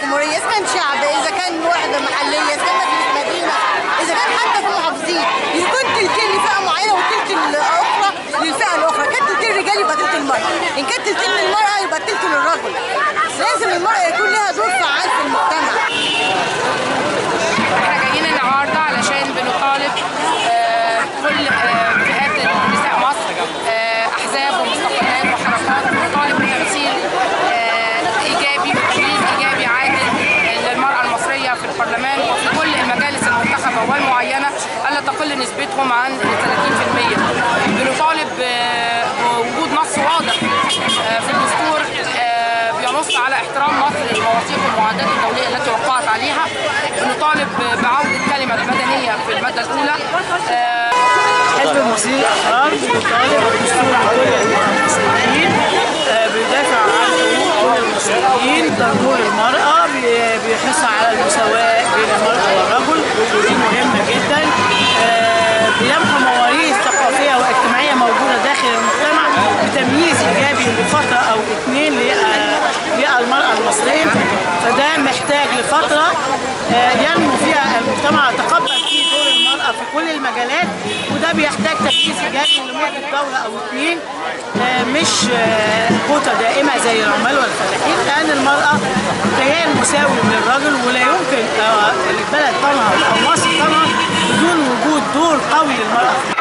الجمهوريه، اذا كان شعب، اذا كان وحده محليه، اذا كان مجلس مدينه، اذا كان حتى في المحافظين، يكون تلتين لفئه معينه والتلت الاخرى للفئه الاخرى، كان تلتين الرجال يبقى تلت المراه، ان كان تلتين للمراه يبقى تلت للرجل. لازم المراه يكون لها دور فعال في المجتمع. احنا جايين النهارده علشان بنطالب كل فئات نساء مصر، احزاب ومستقلات وحركات، بنطالب بتمثيل ايجابي وتمييز ايجابي عادل للمراه المصريه في البرلمان وفي كل المجالس المنتخبه والمعينه الا تقل نسبتهم عن 30%. بنطالب بوجود نص واضح في الدستور بينص على احترام مصر للمواثيق والمعاهدات الدوليه التي وقعت عليها. بنطالب بعوده الكلمه المدنيه في الماده الاولى. حزب المصريين الأحرار بيطالب بدستور لكل المصريين، بيدافع عن حقوق كل المصريين، دور المرأة، بيحرص على المساواة بين المرأة والرجل ودي مهمة جدا. بيمحو مواريث ثقافية واجتماعية موجودة داخل المجتمع بتمييز إيجابي لفترة أو اتنين للمرأة المصرية، فده محتاج لفترة ينمو فيها المجتمع يتقبل فيه دور المرأة في كل المجالات، وده بيحتاج تمييز إيجابي لمدة دورة أو اتنين، مش كوتا دائمة زي العمال والفلاحين، لأن المرأة كيان مساوي للرجل ولا يمكن البلد تنهض أو مصر تنهض بدون وجود دور قوي للمرأة.